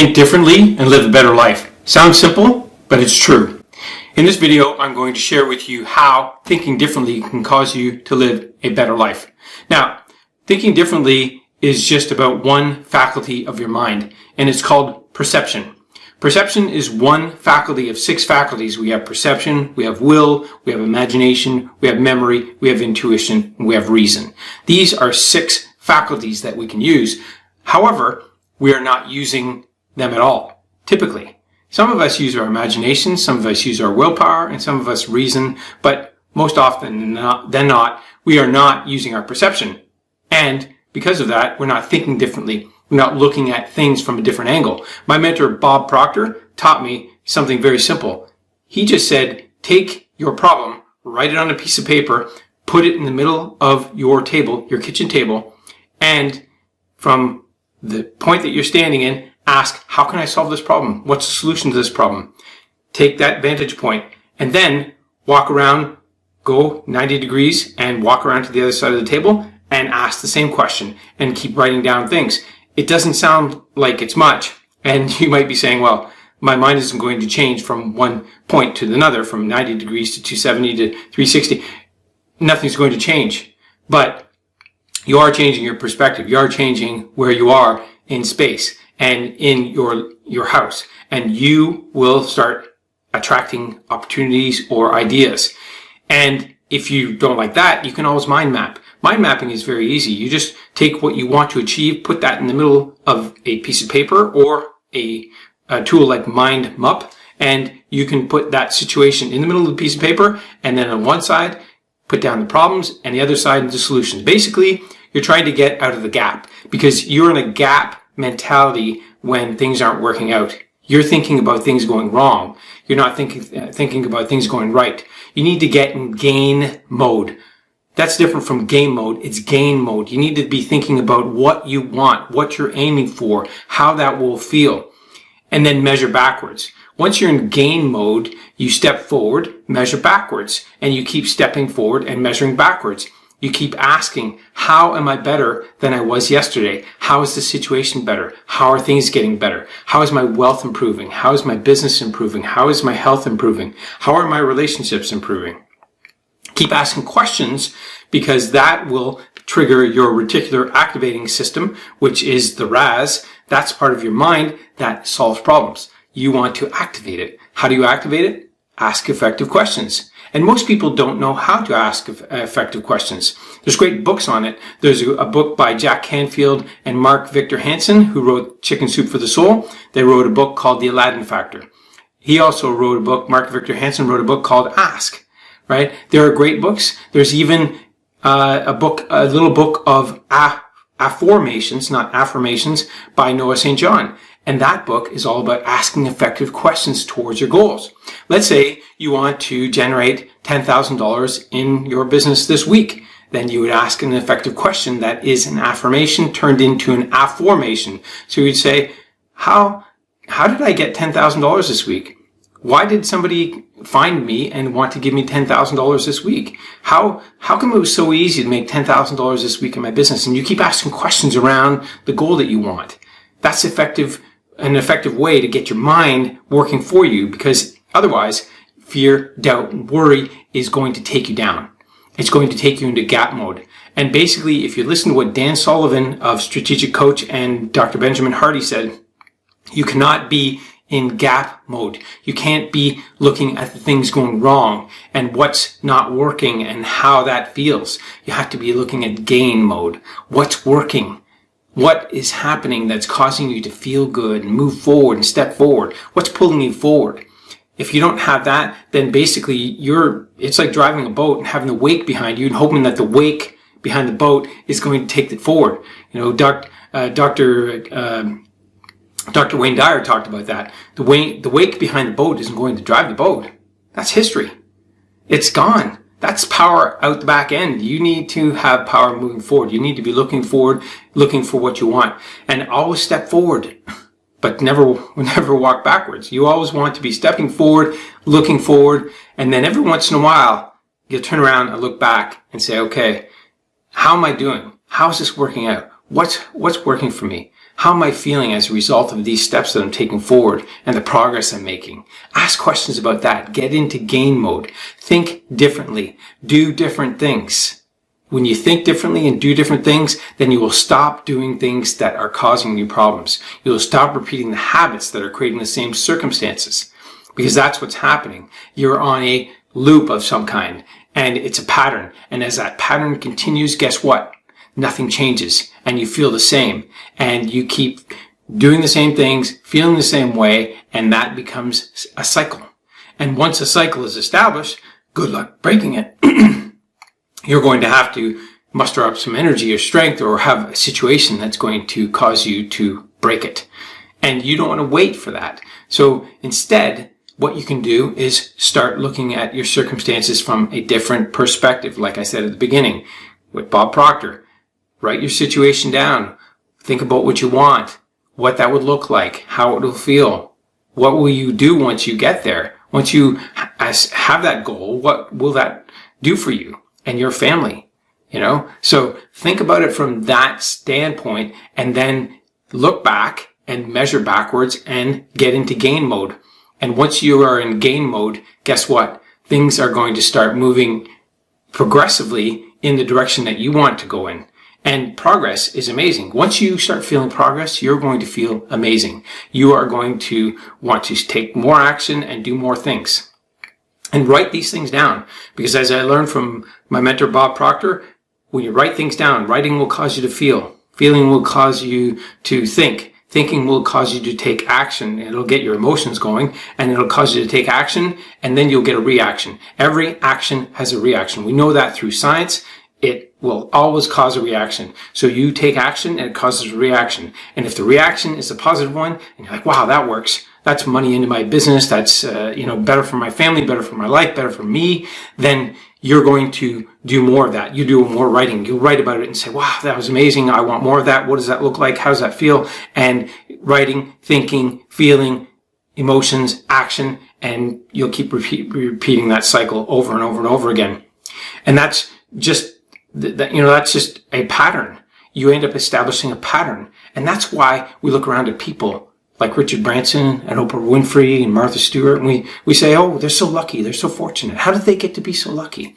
Think differently and live a better life. Sounds simple, but it's true. In this video, I'm going to share with you how thinking differently can cause you to live a better life. Now, thinking differently is just about one faculty of your mind, and it's called perception. Perception is one faculty of 6 faculties. We have perception, we have will, we have imagination, we have memory, we have intuition, and we have reason. These are 6 faculties that we can use. However, we are not using them at all, typically. Some of us use our imagination, some of us use our willpower, and some of us reason, but most often than not, we are not using our perception. And because of that, we're not thinking differently. We're not looking at things from a different angle. My mentor, Bob Proctor, taught me something very simple. He just said, take your problem, write it on a piece of paper, put it in the middle of your table, your kitchen table, and from the point that you're standing in, ask, how can I solve this problem? What's the solution to this problem? Take that vantage point and then walk around, go 90 degrees and walk around to the other side of the table and ask the same question and keep writing down things. It doesn't sound like it's much, and you might be saying, well, my mind isn't going to change from one point to another, from 90 degrees to 270 to 360. Nothing's going to change, but you are changing your perspective. You are changing where you are in space and in your house, and you will start attracting opportunities or ideas. And if you don't like that, you can always mind map. Mind mapping is very easy. You just take what you want to achieve, put that in the middle of a piece of paper or a tool like Mind Map, and you can put that situation in the middle of the piece of paper, and then on one side, put down the problems, and the other side, the solutions. Basically, you're trying to get out of the gap because you're in a gap mentality when things aren't working out. You're thinking about things going wrong. You're not thinking about things going right. You need to get in gain mode. That's different from game mode. It's gain mode. You need to be thinking about what you want, what you're aiming for, how that will feel, and then measure backwards. Once you're in gain mode, you step forward, measure backwards, and you keep stepping forward and measuring backwards. You keep asking, how am I better than I was yesterday? How is the situation better? How are things getting better? How is my wealth improving? How is my business improving? How is my health improving? How are my relationships improving? Keep asking questions because that will trigger your reticular activating system, which is the RAS. That's part of your mind that solves problems. You want to activate it. How do you activate it? Ask effective questions. And most people don't know how to ask effective questions. There's great books on it. There's a book by Jack Canfield and Mark Victor Hansen, who wrote Chicken Soup for the Soul. They wrote a book called The Aladdin Factor. He also wrote a book, Mark Victor Hansen wrote a book called Ask, right? There are great books. There's even a little book of affirmations, not affirmations, by Noah St. John. And that book is all about asking effective questions towards your goals. Let's say you want to generate $10,000 in your business this week. Then you would ask an effective question that is an affirmation turned into an affirmation. So you'd say, how did I get $10,000 this week? Why did somebody find me and want to give me $10,000 this week? How come it was so easy to make $10,000 this week in my business? And you keep asking questions around the goal that you want. That's an effective way to get your mind working for you, because otherwise fear, doubt, and worry is going to take you down. It's going to take you into gap mode. And basically, if you listen to what Dan Sullivan of Strategic Coach and Dr. Benjamin Hardy said, you cannot be in gap mode. You can't be looking at the things going wrong and what's not working and how that feels. You have to be looking at gain mode. What's working? What is happening that's causing you to feel good and move forward and step forward? What's pulling you forward? If you don't have that, then basically it's like driving a boat and having the wake behind you and hoping that the wake behind the boat is going to take it forward. You know, Dr. Wayne Dyer talked about that. The wake behind the boat isn't going to drive the boat. That's history. It's gone. That's power out the back end. You need to have power moving forward. You need to be looking forward, looking for what you want, and always step forward, but never walk backwards. You always want to be stepping forward, looking forward, and then every once in a while, you'll turn around and look back and say, okay, how am I doing? How is this working out? What's working for me? How am I feeling as a result of these steps that I'm taking forward and the progress I'm making? Ask questions about that. Get into gain mode. Think differently. Do different things. When you think differently and do different things, then you will stop doing things that are causing you problems. You will stop repeating the habits that are creating the same circumstances, because that's what's happening. You're on a loop of some kind, and it's a pattern. And as that pattern continues, guess what? Nothing changes, and you feel the same, and you keep doing the same things, feeling the same way, and that becomes a cycle. And once a cycle is established, good luck breaking it. You're going to have to muster up some energy or strength or have a situation that's going to cause you to break it. And you don't want to wait for that. So instead, what you can do is start looking at your circumstances from a different perspective. Like I said at the beginning with Bob Proctor, write your situation down. Think about what you want, what that would look like, how it will feel. What will you do once you get there? Once you have that goal, what will that do for you and your family? So think about it from that standpoint, and then look back and measure backwards and get into gain mode. And once you are in gain mode, guess what? Things are going to start moving progressively in the direction that you want to go in. And progress is amazing. Once you start feeling progress, you're going to feel amazing. You are going to want to take more action and do more things. And write these things down. Because as I learned from my mentor, Bob Proctor, when you write things down, writing will cause you to feel. Feeling will cause you to think. Thinking will cause you to take action. It'll get your emotions going, and it'll cause you to take action, and then you'll get a reaction. Every action has a reaction. We know that through science. It will always cause a reaction. So you take action and it causes a reaction. And if the reaction is a positive one, and you're like, wow, that works. That's money into my business. That's, better for my family, better for my life, better for me. Then you're going to do more of that. You do more writing. You'll write about it and say, wow, that was amazing. I want more of that. What does that look like? How does that feel? And writing, thinking, feeling, emotions, action, and you'll keep repeating that cycle over and over and over again. And that's just that's just a pattern. You end up establishing a pattern. And that's why we look around at people like Richard Branson and Oprah Winfrey and Martha Stewart, and we say, oh, they're so lucky. They're so fortunate. How did they get to be so lucky?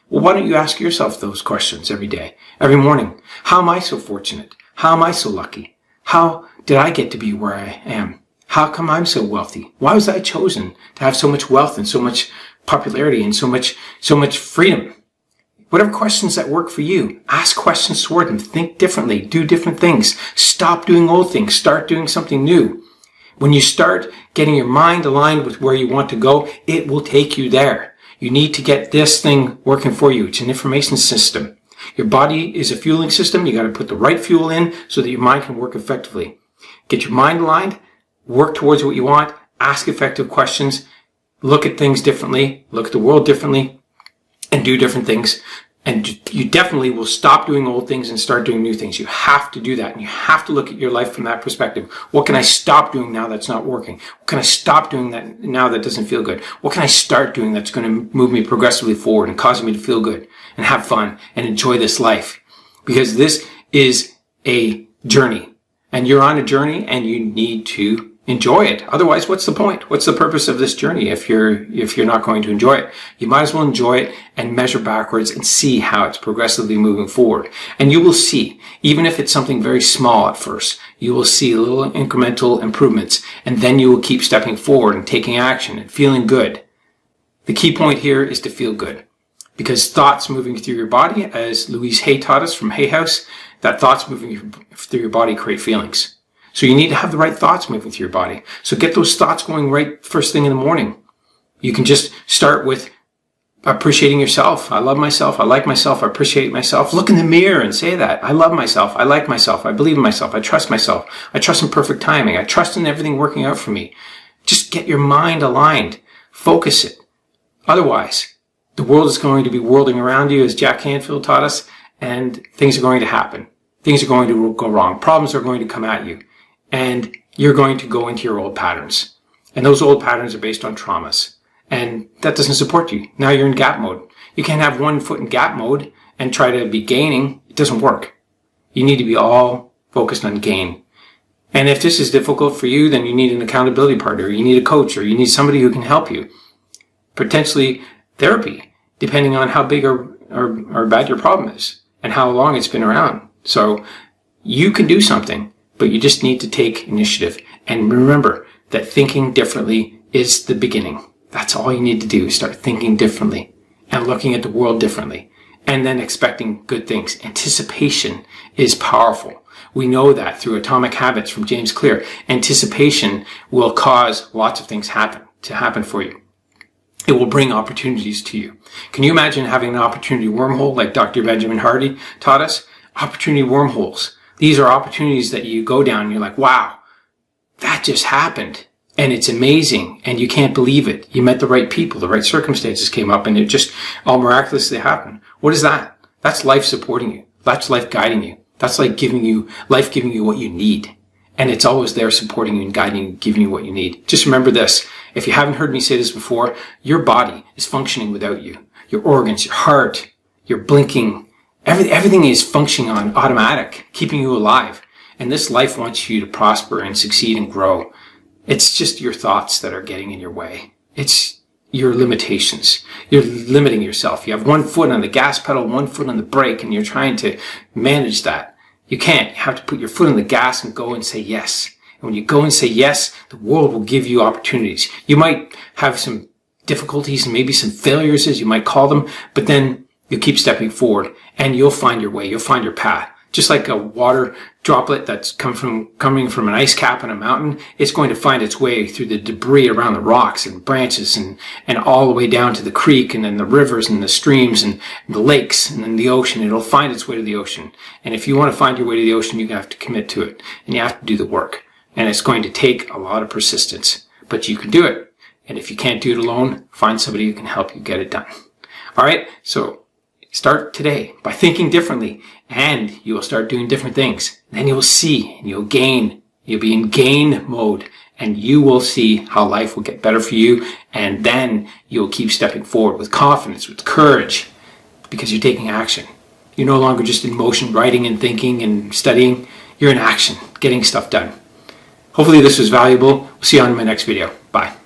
Well, why don't you ask yourself those questions every day, every morning? How am I so fortunate? How am I so lucky? How did I get to be where I am? How come I'm so wealthy? Why was I chosen to have so much wealth and so much popularity and so much freedom? Whatever questions that work for you, ask questions toward them. Think differently. Do different things. Stop doing old things. Start doing something new. When you start getting your mind aligned with where you want to go, it will take you there. You need to get this thing working for you. It's an information system. Your body is a fueling system. You got to put the right fuel in so that your mind can work effectively. Get your mind aligned. Work towards what you want. Ask effective questions. Look at things differently. Look at the world differently. And do different things. And you definitely will stop doing old things and start doing new things. You have to do that. And you have to look at your life from that perspective. What can I stop doing now that's not working? What can I stop doing that now that doesn't feel good? What can I start doing that's going to move me progressively forward and cause me to feel good and have fun and enjoy this life? Because this is a journey. And you're on a journey and you need to enjoy it. Otherwise, what's the point? What's the purpose of this journey if you're not going to enjoy it? You might as well enjoy it and measure backwards and see how it's progressively moving forward. And you will see, even if it's something very small at first, you will see little incremental improvements, and then you will keep stepping forward and taking action and feeling good. The key point here is to feel good, because thoughts moving through your body, as Louise Hay taught us from Hay House, that thoughts moving through your body create feelings. So you need to have the right thoughts moving through your body. So get those thoughts going right first thing in the morning. You can just start with appreciating yourself. I love myself. I like myself. I appreciate myself. Look in the mirror and say that. I love myself. I like myself. I believe in myself. I trust myself. I trust in perfect timing. I trust in everything working out for me. Just get your mind aligned. Focus it. Otherwise, the world is going to be whirling around you, as Jack Canfield taught us, and things are going to happen. Things are going to go wrong. Problems are going to come at you. And you're going to go into your old patterns. And those old patterns are based on traumas. And that doesn't support you. Now you're in gap mode. You can't have one foot in gap mode and try to be gaining. It doesn't work. You need to be all focused on gain. And if this is difficult for you, then you need an accountability partner, you need a coach, or you need somebody who can help you. Potentially therapy, depending on how big or bad your problem is and how long it's been around. So you can do something, but you just need to take initiative. And remember that thinking differently is the beginning. That's all you need to do, is start thinking differently and looking at the world differently, and then expecting good things. Anticipation is powerful. We know that through Atomic Habits from James Clear. Anticipation will cause lots of things to happen for you. It will bring opportunities to you. Can you imagine having an opportunity wormhole like Dr. Benjamin Hardy taught us? Opportunity wormholes. These are opportunities that you go down and you're like, wow, that just happened. And it's amazing. And you can't believe it. You met the right people. The right circumstances came up and it just all miraculously happened. What is that? That's life supporting you. That's life guiding you. That's like giving you what you need. And it's always there supporting you and guiding you, giving you what you need. Just remember this. If you haven't heard me say this before, your body is functioning without you. Your organs, your heart, your blinking, everything is functioning on automatic, keeping you alive. And this life wants you to prosper and succeed and grow. It's just your thoughts that are getting in your way. It's your limitations. You're limiting yourself. You have one foot on the gas pedal, one foot on the brake, and you're trying to manage that. You can't. You have to put your foot on the gas and go and say yes. And when you go and say yes, the world will give you opportunities. You might have some difficulties and maybe some failures, as you might call them, but then you'll keep stepping forward and you'll find your way. You'll find your path. Just like a water droplet that's coming from an ice cap on a mountain, it's going to find its way through the debris around the rocks and branches and all the way down to the creek and then the rivers and the streams and the lakes and then the ocean. It'll find its way to the ocean. And if you want to find your way to the ocean, you have to commit to it and you have to do the work. And it's going to take a lot of persistence, but you can do it. And if you can't do it alone, find somebody who can help you get it done. All right. So start today by thinking differently, and you will start doing different things. Then you will see and you'll gain. You'll be in gain mode and you will see how life will get better for you. And then you'll keep stepping forward with confidence, with courage, because you're taking action. You're no longer just in motion, writing and thinking and studying. You're in action, getting stuff done. Hopefully this was valuable. We'll see you on my next video. Bye.